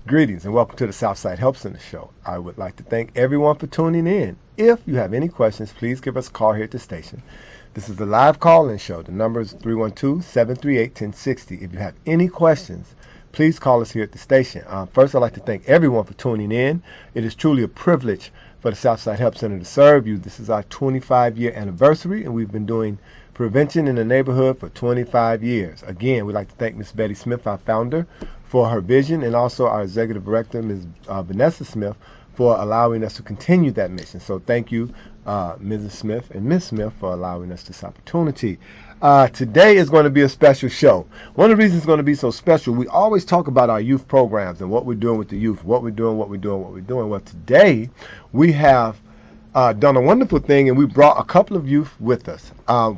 Greetings and welcome to the Southside Help Center show. I would like to thank everyone for tuning in. If you have any questions, please give us a call here at the station. This is the live call-in show. The number is 312-738-1060. If you have any questions, please call us here at the station. First, I'd like to thank everyone for tuning in. It is truly a privilege for the Southside Help Center to serve you. This is our 25-year anniversary, and we've been doing prevention in the neighborhood for 25 years. Again, we'd like to thank Ms. Betty Smith, our founder, for her vision, and also our executive director, Ms. Vanessa Smith, for allowing us to continue that mission. So thank you, Mrs. Smith and Ms. Smith, for allowing us this opportunity. Today is going to be a special show. One of the reasons it's going to be so special, we always talk about our youth programs and what we're doing with the youth, what we're doing. Well, today we have done a wonderful thing, and we brought a couple of youth with us.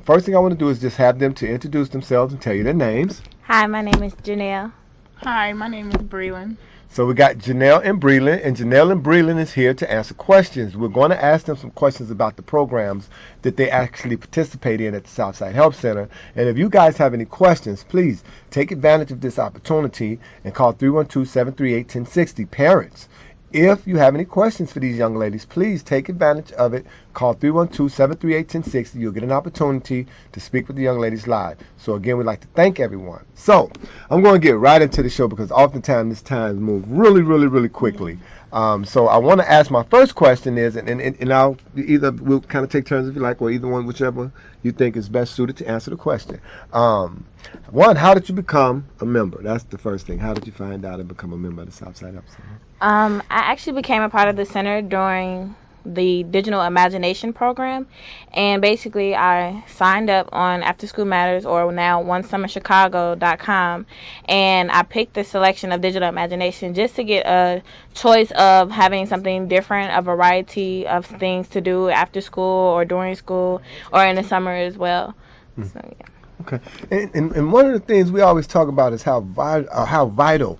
First thing I want to do is just have them to introduce themselves and tell you their names. Hi, my name is Janel. Hi, my name is Brelin. So we got Janel and Brelin, and Janel and Brelin is here to answer questions. We're going to ask them some questions about the programs that they actually participate in at the Southside Help Center. And if you guys have any questions, please take advantage of this opportunity and call 312-738-1060. Parents, if you have any questions for these young ladies, please take advantage of it. Call 312-738-1060. You'll get an opportunity to speak with the young ladies live. So again, we'd like to thank everyone. So I'm going to get right into the show because oftentimes this time moves really quickly. So I want to ask my first question is, and I'll we'll kind of take turns if you like, or either one, whichever you think is best suited to answer the question. One, how did you become a member? That's the first thing. How did you find out and become a member of the Southside Help Center? I actually became a part of the center during the Digital Imagination program, and basically I signed up on After School Matters, or now OneSummerChicago.com, and I picked the selection of Digital Imagination just to get a choice of having something different, a variety of things to do after school or during school or in the summer as well. So, yeah. Okay, and one of the things we always talk about is how vital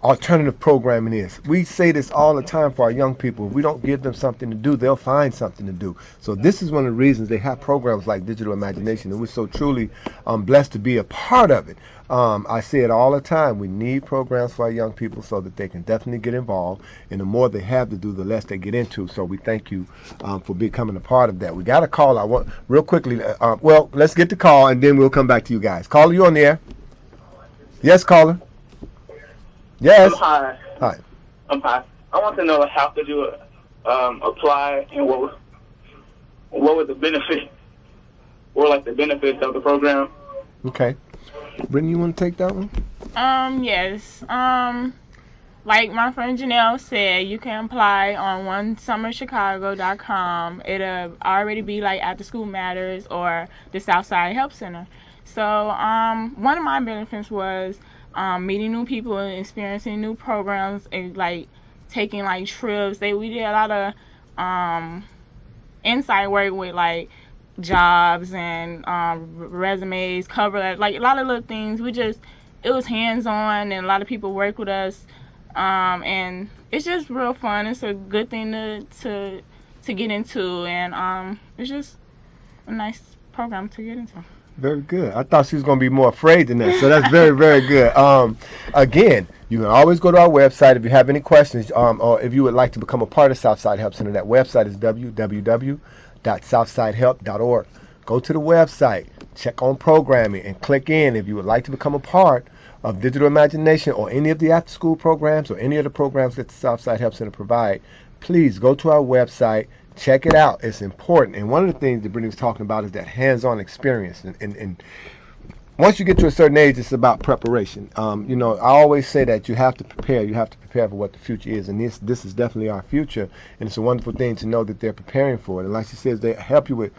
alternative programming is. We say this all the time for our young people. If we don't give them something to do, they'll find something to do. So this is one of the reasons they have programs like Digital Imagination, and we're so truly blessed to be a part of it. I say it all the time. We need programs for our young people so that they can definitely get involved, and the more they have to do, the less they get into. So we thank you for becoming a part of that. We got a call. I want real quickly. Well, let's get the call, and then we'll come back to you guys. Caller, you on the air? Yes, caller. Yes. Hi. Hi. Hi. I want to know how could you apply, and what were the benefits, or like the benefits of the program? Okay. Brittany, you want to take that one? Yes. Like my friend Janelle said, you can apply on OneSummerChicago.com. It'll already be like After School Matters or the Southside Help Center. So one of my benefits was meeting new people and experiencing new programs, and like taking like trips. We did a lot of inside work with like jobs and resumes, cover letters, like a lot of little things. It was hands-on, and a lot of people work with us, and it's just real fun. It's a good thing to get into, and it's just a nice program to get into. Very good. I thought she was going to be more afraid than that, so that's very good. Again, you can always go to our website if you have any questions, or if you would like to become a part of Southside Help Center. That website is www.southsidehelp.org. Go to the website, check on programming, and click in if you would like to become a part of Digital Imagination or any of the after-school programs or any of the programs that the Southside Help Center provide. Please go to our website. Check it out. It's important. And one of the things that Brittany was talking about is that hands-on experience. And once you get to a certain age, it's about preparation. I always say that you have to prepare. You have to prepare for what the future is. And this is definitely our future. And it's a wonderful thing to know that they're preparing for it. And like she says, they help you with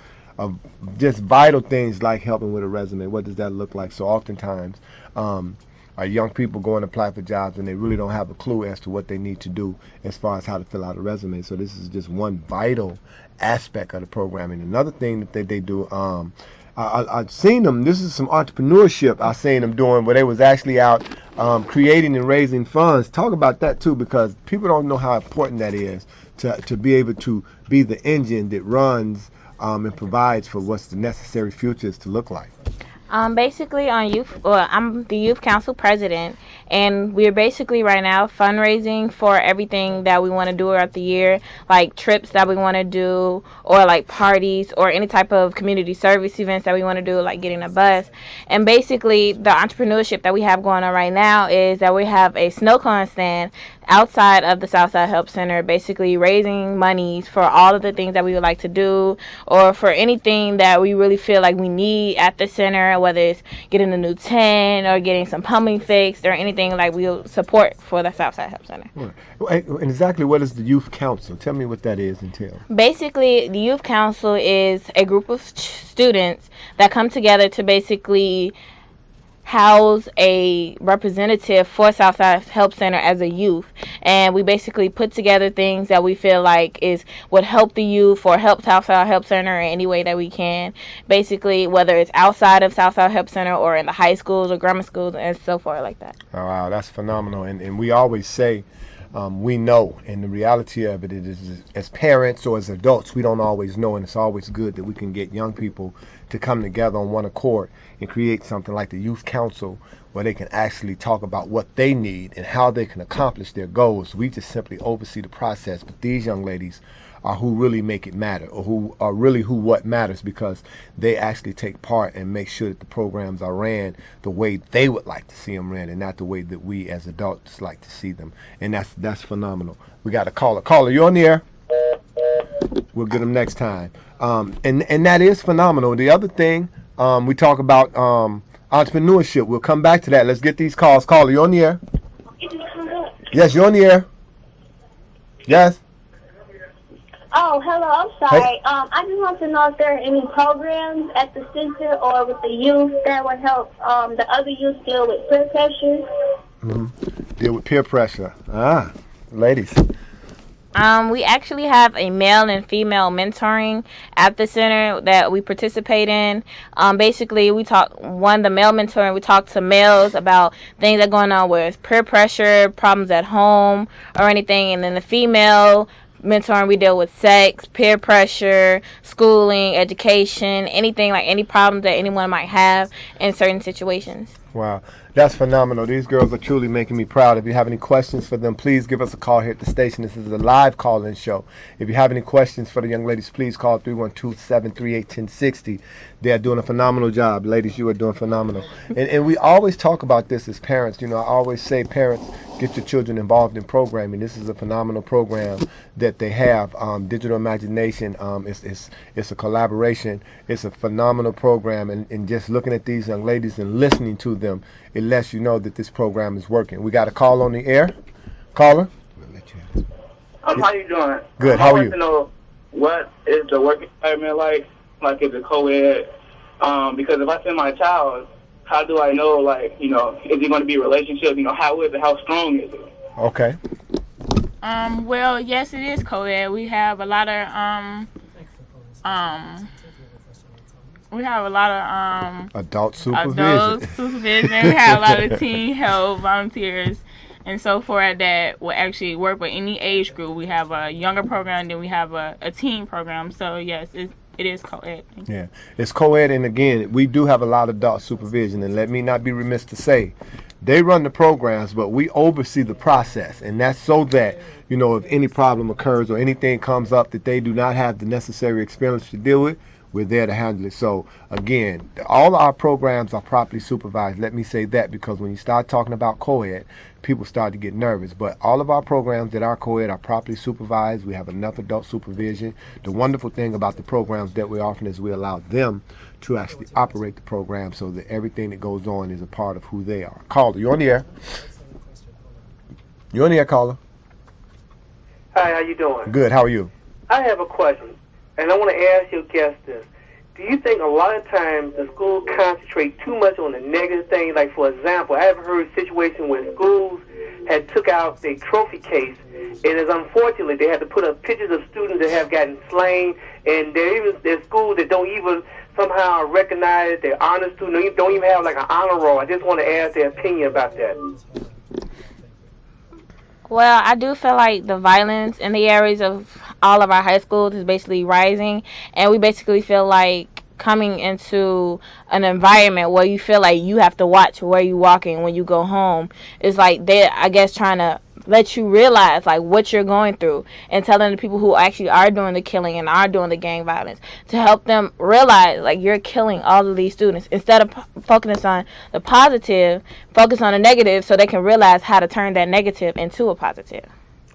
just vital things like helping with a resume. What does that look like? So oftentimes, our young people go and apply for jobs, and they really don't have a clue as to what they need to do as far as how to fill out a resume. So this is just one vital aspect of the programming. Another thing that they do, I've seen them, this is some entrepreneurship I've seen them doing where they was actually out creating and raising funds. Talk about that too, because people don't know how important that is to be able to be the engine that runs and provides for what's the necessary futures to look like. Basically on youth, well, I'm the youth council president, and we're basically right now fundraising for everything that we want to do throughout the year, like trips that we want to do, or like parties, or any type of community service events that we want to do, like getting a bus. And basically, the entrepreneurship that we have going on right now is that we have a snow cone stand outside of the Southside Help Center, basically raising monies for all of the things that we would like to do, or for anything that we really feel like we need at the center, whether it's getting a new tent or getting some plumbing fixed or anything, like we'll support for the Southside Help Center. Right. And exactly what is the youth council? Tell me what that is entail. Basically, the youth council is a group of students that come together to basically house a representative for Southside Help Center as a youth, and we basically put together things that we feel like would help the youth or help Southside Help Center in any way that we can. Basically, whether it's outside of Southside Help Center or in the high schools or grammar schools and so forth like that. Oh, wow, that's phenomenal. And we always say, we know, and the reality of it is, as parents or as adults, we don't always know, and it's always good that we can get young people to come together on one accord and create something like the youth council where they can actually talk about what they need and how they can accomplish their goals. We just simply oversee the process, but these young ladies are who really make it matter, or who are really what matters, because they actually take part and make sure that the programs are ran the way they would like to see them ran, and not the way that we as adults like to see them. And that's phenomenal. We got a caller. Caller, you on the air? We'll get them next time. And that is phenomenal. The other thing, we talk about entrepreneurship. We'll come back to that. Let's get these calls. Caller, you on the air? Yes, you're on the air. Yes. Oh, hello. I'm sorry. Hey. I just want to know if there are any programs at the center or with the youth that would help the other youth deal with peer pressure. Deal with peer pressure. Ladies. We actually have a male and female mentoring at the center that we participate in. Basically, the male mentoring, we talk to males about things that are going on with peer pressure, problems at home, or anything. And then the female mentoring, we deal with sex, peer pressure, schooling, education, anything, like any problems that anyone might have in certain situations. Wow, that's phenomenal. These girls are truly making me proud. If you have any questions for them, please give us a call here at the station. This is a live call-in show. If you have any questions for the young ladies, please call 312-738-1060. They are doing a phenomenal job. Ladies, you are doing phenomenal. And we always talk about this as parents. You know, I always say, parents, get your children involved in programming. This is a phenomenal program that they have. Digital Imagination, it's a collaboration. It's a phenomenal program. And just looking at these young ladies and listening to them, it lets you know that this program is working. We got a call on the air. Caller? How you doing? Good. How are I you? want to know, what is the work environment like? Like, is it co-ed? Because if I send my child, how do I know, like, you know, is it going to be a relationship? You know, how is it? How strong is it? Okay. Well, yes, it is co-ed. We have a lot of Adult supervision. adult supervision. We have a lot of teen help volunteers and so forth that will actually work with any age group. We have a younger program, then we have a teen program. So yes, it is co-ed. Yeah, it's co-ed, and again, we do have a lot of adult supervision, and let me not be remiss to say, they run the programs, but we oversee the process, and that's so that, you know, if any problem occurs or anything comes up that they do not have the necessary experience to deal with, we're there to handle it. So again, all our programs are properly supervised. Let me say that, because when you start talking about co-ed, people start to get nervous. But all of our programs that are co-ed are properly supervised. We have enough adult supervision. The wonderful thing about the programs that we're offering is we allow them to actually operate the program so that everything that goes on is a part of who they are. Caller, you're on the air. You're on the air, caller. Hi, how you doing? Good, how are you? I have a question, and I want to ask your guest this. Do you think a lot of times the schools concentrate too much on the negative things? Like, for example, I have heard situations where schools had took out their trophy case, and it's unfortunately they had to put up pictures of students that have gotten slain, and there's schools that don't even somehow recognize their honor students, don't even have like an honor roll. I just want to ask their opinion about that. Well, I do feel like the violence in the areas of all of our high schools is basically rising, and we basically feel like coming into an environment where you feel like you have to watch where you walking when you go home. It's like they're, I guess, trying to let you realize like what you're going through, and telling the people who actually are doing the killing and are doing the gang violence to help them realize like you're killing all of these students. Instead of focusing on the positive, focus on the negative so they can realize how to turn that negative into a positive.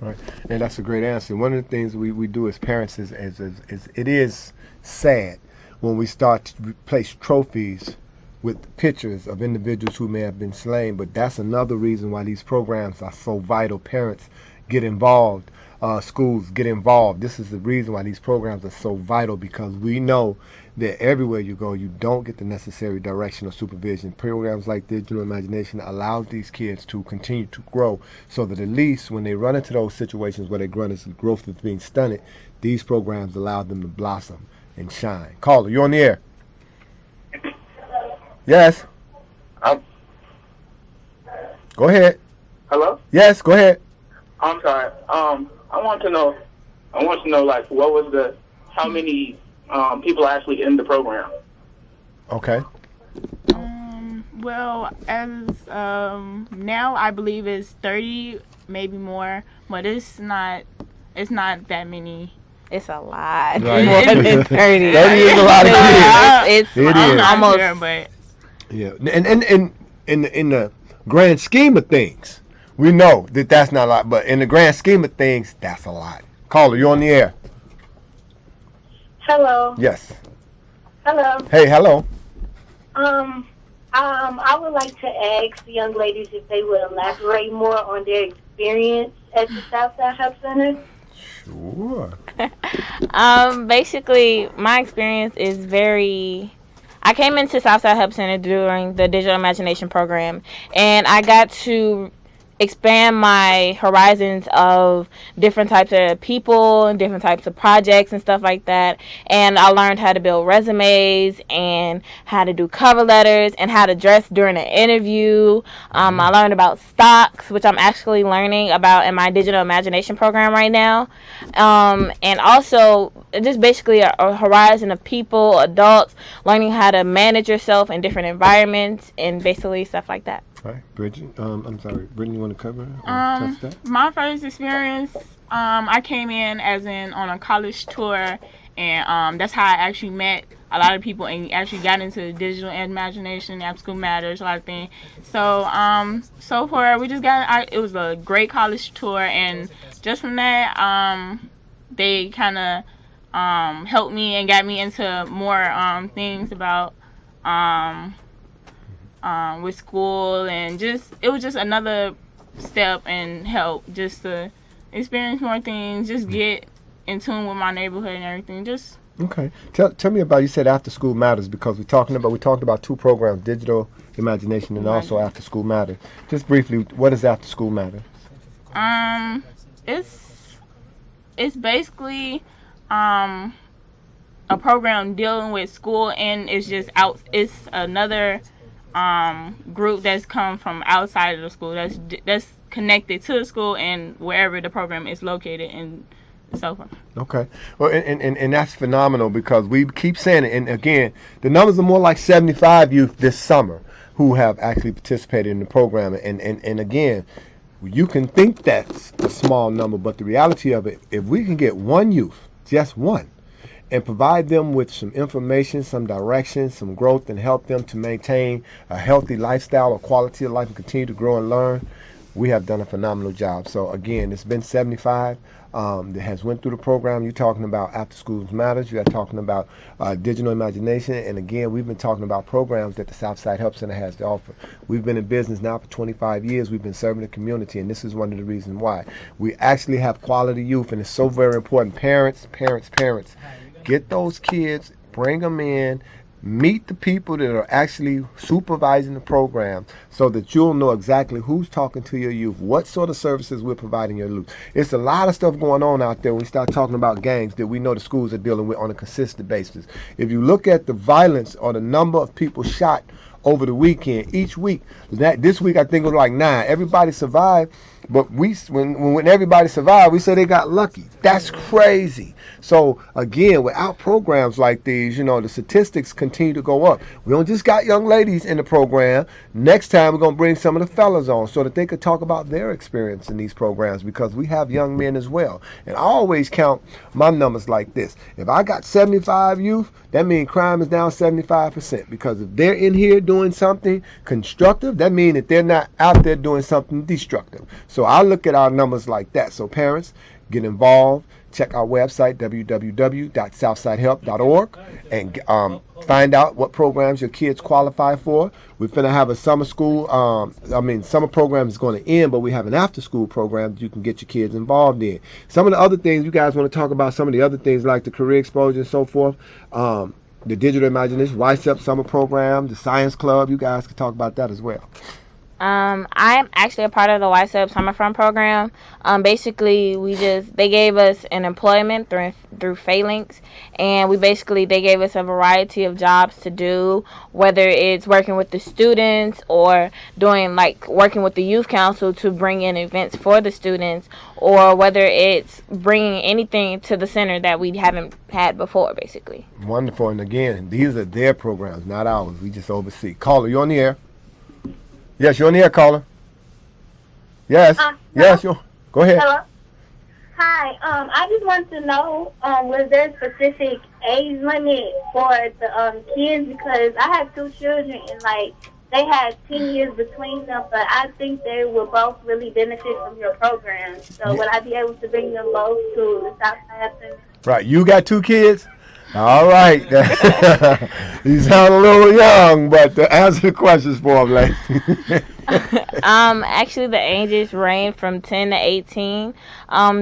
Right, and that's a great answer. One of the things we do as parents is it is sad when we start to replace trophies with pictures of individuals who may have been slain, but that's another reason why these programs are so vital. Parents get involved, schools get involved. This is the reason why these programs are so vital, because we know that everywhere you go, you don't get the necessary direction or supervision. Programs like Digital Imagination allow these kids to continue to grow, so that at least when they run into those situations where their growth is being stunted, these programs allow them to blossom and shine. Caller, you on the air? Yes. Go ahead. Hello? Yes, go ahead. I'm sorry. I want to know, like, how many people are actually in the program? Okay. Well, as now I believe it's 30, maybe more, but it's not that many. It's a lot. Right. More than 30. 30 is a lot of kids. It's It is. almost. Sure, but Yeah, and in the grand scheme of things, we know that that's not a lot, but in the grand scheme of things, that's a lot. Caller, you on the air? Hello. Yes. Hello. Hey, hello. I would like to ask the young ladies if they would elaborate more on their experience at the Southside Help Center. Sure. Basically, my experience is I came into Southside Help Center during the Digital Imagination program, and I got to expand my horizons of different types of people and different types of projects and stuff like that. And I learned how to build resumes and how to do cover letters and how to dress during an interview. I learned about stocks, which I'm actually learning about in my Digital Imagination program right now. And also just basically a horizon of people, adults, learning how to manage yourself in different environments and basically stuff like that. All right, Bridget. I'm sorry, Brittany, you want to cover touch that? my first experience, I came in on a college tour, and that's how I actually met a lot of people and actually got into Digital Imagination, After School Matters, a lot of things. So so far we just it was a great college tour, and just from that, they kind of helped me and got me into more things about with school, and it was just another step and help just to experience more things, just get in tune with my neighborhood and everything. Just Okay. Tell me about, you said After School Matters, because we talked about two programs, Digital Imagination and also After School Matters. Just briefly, what is After School Matters? It's basically a program dealing with school, and it's another group that's come from outside of the school that's connected to the school and wherever the program is located, and so forth. Okay. Well, and that's phenomenal, because we keep saying it, and again, the numbers are more like 75 youth this summer who have actually participated in the program, and again, you can think that's a small number, but the reality of it, if we can get one youth, just one, and provide them with some information, some direction, some growth, and help them to maintain a healthy lifestyle or quality of life and continue to grow and learn, we have done a phenomenal job. So again, it's been 75 that has went through the program. You're talking about After Schools Matters. You're talking about Digital Imagination. And again, we've been talking about programs that the Southside Help Center has to offer. We've been in business now for 25 years. We've been serving the community, and this is one of the reasons why. We actually have quality youth, and it's so very important. Parents, get those kids, bring them in, meet the people that are actually supervising the program, so that you'll know exactly who's talking to your youth, what sort of services we're providing your youth. It's a lot of stuff going on out there when we start talking about gangs that we know the schools are dealing with on a consistent basis. If you look at the violence or the number of people shot over the weekend, each week, this week I think it was like 9. Everybody survived, But when everybody survived, we say they got lucky. That's crazy. So again, without programs like these, the statistics continue to go up. We don't just got young ladies in the program. Next time we're gonna bring some of the fellas on so that they could talk about their experience in these programs, because we have young men as well. And I always count my numbers like this. If I got 75 youth, that means crime is down 75%, because if they're in here doing something constructive, that means that they're not out there doing something destructive. So I look at our numbers like that. So parents, get involved. Check our website, www.southsidehelp.org, and find out what programs your kids qualify for. We're going to have a summer school. Summer program is going to end, but we have an after-school program that you can get your kids involved in. Some of the other things you guys want to talk about, some of the other things like the career exposure and so forth, the digital imagination, YSEP summer program, the science club, you guys can talk about that as well. I'm actually a part of the YSEP Summer Fun program. Basically, they gave us an employment through Phalanx, and they gave us a variety of jobs to do, whether it's working with the students or working with the youth council to bring in events for the students, or whether it's bringing anything to the center that we haven't had before, basically. Wonderful. And again, these are their programs, not ours. We just oversee. Caller, you on the air? Yes, you're on the air, caller. Yes. Yes, you. Go ahead. Hello. Hi. I just want to know, was there a specific age limit for the kids? Because I have two children, and they had 10 years between them, but I think they will both really benefit from your program. So would I be able to bring them both to the Southside Center? Right. You got two kids? All right. You sound a little young, but answer the questions for him, lady. Actually, the ages range from 10 to 18.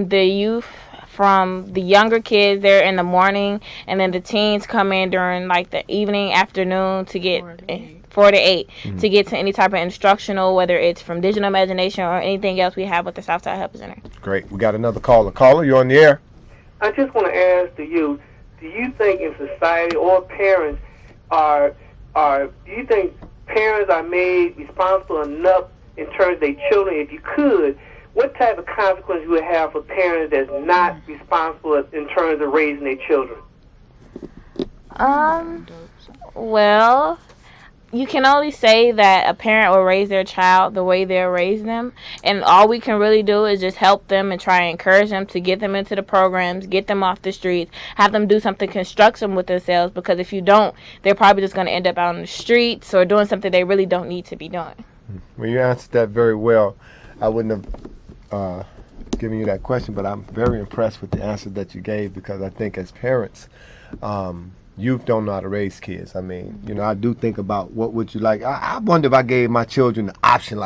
The youth, from the younger kids, they're in the morning, and then the teens come in during the evening, afternoon to get 4 to 8 to get to any type of instructional, whether it's from digital imagination or anything else we have with the Southside Help Center. Great. We got another caller. Caller, you're on the air. I just want to ask the youth, do you think in society or parents do you think parents are made responsible enough in terms of their children? If you could, what type of consequences you would have for parents that's not responsible in terms of raising their children? Well, you can only say that a parent will raise their child the way they'll raise them, and all we can really do is just help them and try and encourage them to get them into the programs, get them off the streets, have them do something constructive with themselves, because if you don't, they're probably just going to end up out on the streets or doing something they really don't need to be doing. Well, you answered that very well. I wouldn't have given you that question, but I'm very impressed with the answer that you gave, because I think as parents, youth don't know how to raise kids. I mean, I do think about what would you like. I wonder if I gave my children the option,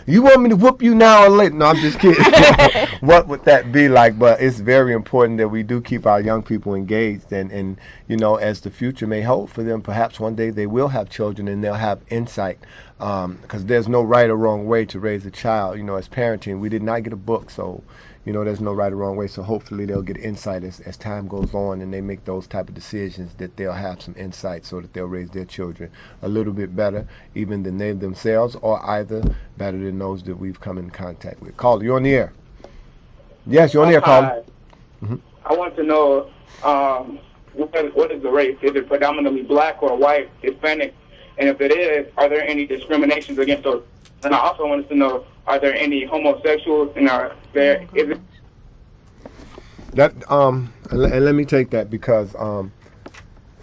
you want me to whoop you now or later? No, I'm just kidding. What would that be like? But it's very important that we do keep our young people engaged, and as the future may hold for them, perhaps one day they will have children and they'll have insight, because there's no right or wrong way to raise a child. As parenting, we did not get a book, so there's no right or wrong way. So hopefully they'll get insight as time goes on, and they make those type of decisions, that they'll have some insight so that they'll raise their children a little bit better, even than they themselves, or either better than those that we've come in contact with. Caller, you're on the air. Yes, you're on the air, caller. I want to know what is the race? Is it predominantly black or white, Hispanic? And if it is, are there any discriminations against those? And I also wanted to know, are there any homosexuals, and is it? That and let me take that, because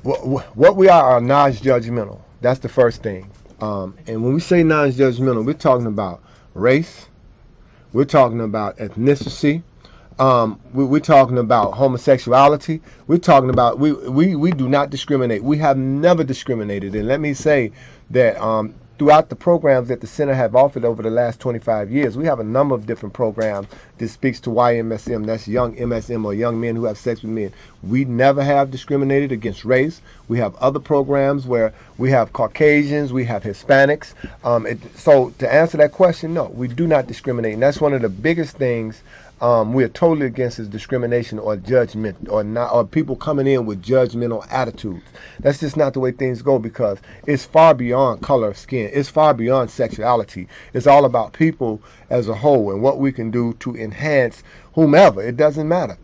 what we are non-judgmental. That's the first thing. And when we say non-judgmental, we're talking about race, we're talking about ethnicity, we're talking about homosexuality, we're talking about we do not discriminate. We have never discriminated. And let me say that throughout the programs that the center have offered over the last 25 years, we have a number of different programs that speaks to YMSM, that's young MSM, or young men who have sex with men. We never have discriminated against race. We have other programs where we have Caucasians, we have Hispanics. So to answer that question, no, we do not discriminate. And that's one of the biggest things we are totally against is discrimination or judgment or people coming in with judgmental attitudes. That's just not the way things go, because it's far beyond color of skin. It's far beyond sexuality. It's all about people as a whole and what we can do to enhance whomever. It doesn't matter.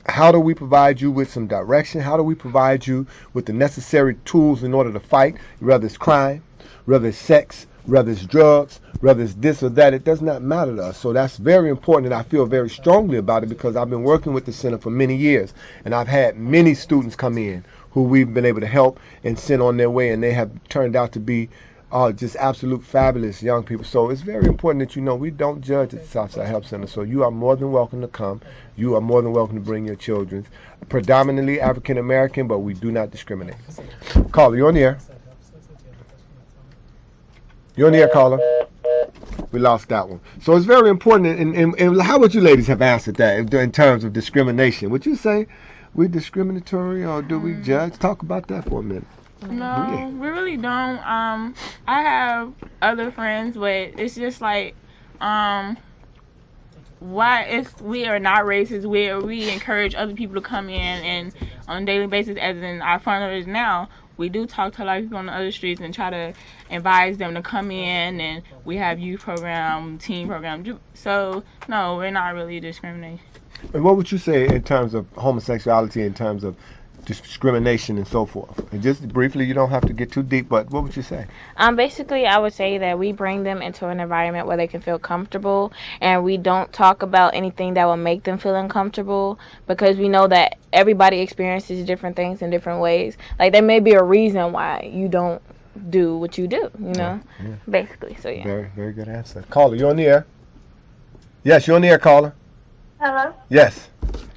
How do we provide you with some direction? How do we provide you with the necessary tools in order to fight, whether it's crime, whether it's sex, whether it's drugs, whether it's this or that? It does not matter to us. So that's very important, and I feel very strongly about it because I've been working with the center for many years, and I've had many students come in who we've been able to help and send on their way, and they have turned out to be just absolute fabulous young people. So it's very important that you know we don't judge at the Southside Help Center. So you are more than welcome to come. You are more than welcome to bring your children. Predominantly African American, but we do not discriminate. Caller, you're on the air. You're on the air, caller. We lost that one. So it's very important. And how would you ladies have answered that in terms of discrimination? Would you say we're discriminatory or do we judge? Talk about that for a minute. No, we really don't. I have other friends, but it's just like, we are not racist. We encourage other people to come in, and on a daily basis, as in our fundraisers now, we do talk to a lot of people on the other streets and try to advise them to come in, and we have youth program, teen program. So no, we're not really discriminating. And what would you say in terms of homosexuality, in terms of discrimination and so forth? And just briefly, you don't have to get too deep, but what would you say? Basically, I would say that we bring them into an environment where they can feel comfortable, and we don't talk about anything that will make them feel uncomfortable, because we know that everybody experiences different things in different ways. Like, there may be a reason why you don't do what you do, you know? Yeah. Basically, so yeah. Very, very good answer. Caller, you're on the air. Yes, you're on the air, caller. Hello? Yes.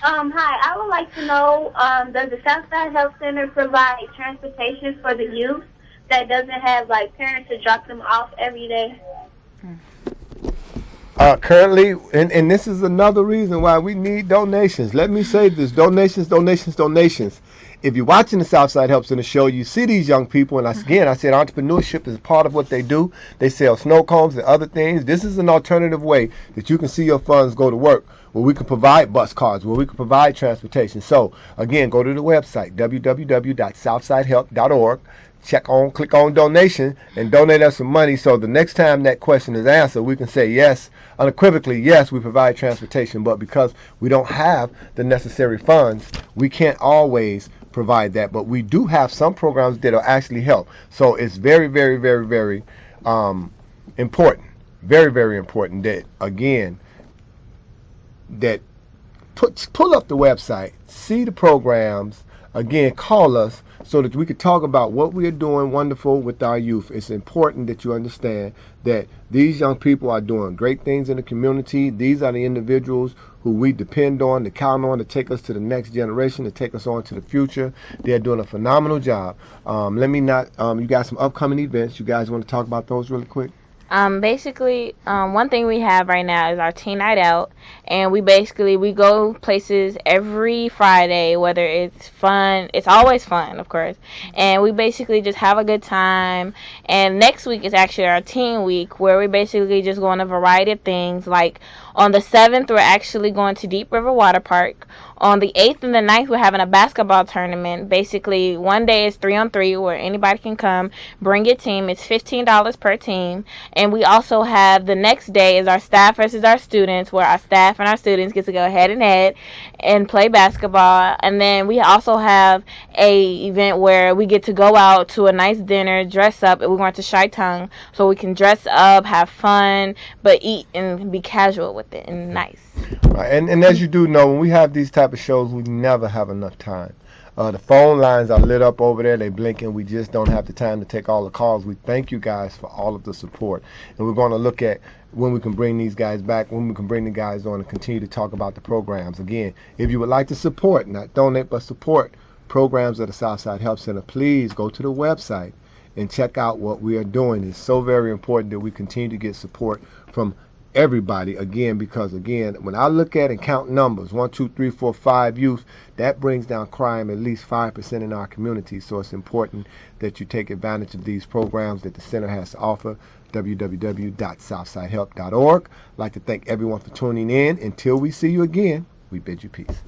Hi, I would like to know, does the Southside Health Center provide transportation for the youth that doesn't have, like, parents to drop them off every day? Currently, and this is another reason why we need donations. Let me say this, donations. If you're watching the Southside Help Center show, you see these young people, and I said entrepreneurship is part of what they do. They sell snow cones and other things. This is an alternative way that you can see your funds go to work, where we can provide bus cards, where we can provide transportation. So, again, go to the website, www.southsidehelp.org. Click on donation, and donate us some money, so the next time that question is answered, we can say yes, unequivocally, yes, we provide transportation. But because we don't have the necessary funds, we can't always provide that. But we do have some programs that will actually help. So it's very, very, very, very important. Very, very important that, again, that pull up the website, see the programs, again, call us so that we could talk about what we are doing wonderful with our youth. It's important that you understand that these young people are doing great things in the community. These are the individuals who we depend on, to count on, to take us to the next generation, to take us on to the future. They're doing a phenomenal job. You got some upcoming events. You guys want to talk about those really quick? Basically, one thing we have right now is our teen night out, and we go places every Friday, whether it's fun, it's always fun, of course, and we basically just have a good time. And next week is actually our teen week, where we basically just go on a variety of things. Like on the 7th, we're actually going to Deep River Water Park. On the 8th and the 9th, we're having a basketball tournament. Basically, one day is 3-on-3, where anybody can come, bring your team. It's $15 per team. And we also have the next day is our staff versus our students, where our staff and our students get to go head and head and play basketball. And then we also have a event where we get to go out to a nice dinner, dress up. We're going to Shy Tongue, so we can dress up, have fun, but eat and be casual with it and nice. Right. And as you do know, when we have these type of shows, we never have enough time. The phone lines are lit up over there. They blinking. We just don't have the time to take all the calls. We thank you guys for all of the support. And we're going to look at when we can bring these guys back, when we can bring the guys on and continue to talk about the programs. Again, if you would like to support, not donate, but support programs at the Southside Help Center, please go to the website and check out what we are doing. It's so very important that we continue to get support from everybody, again, because again, when I look at and count numbers, 1, 2, 3, 4, 5 youth, that brings down crime at least 5% in our community. So it's important that you take advantage of these programs that the center has to offer. www.southsidehelp.org. I'd like to thank everyone for tuning in. Until we see you again, we bid you peace.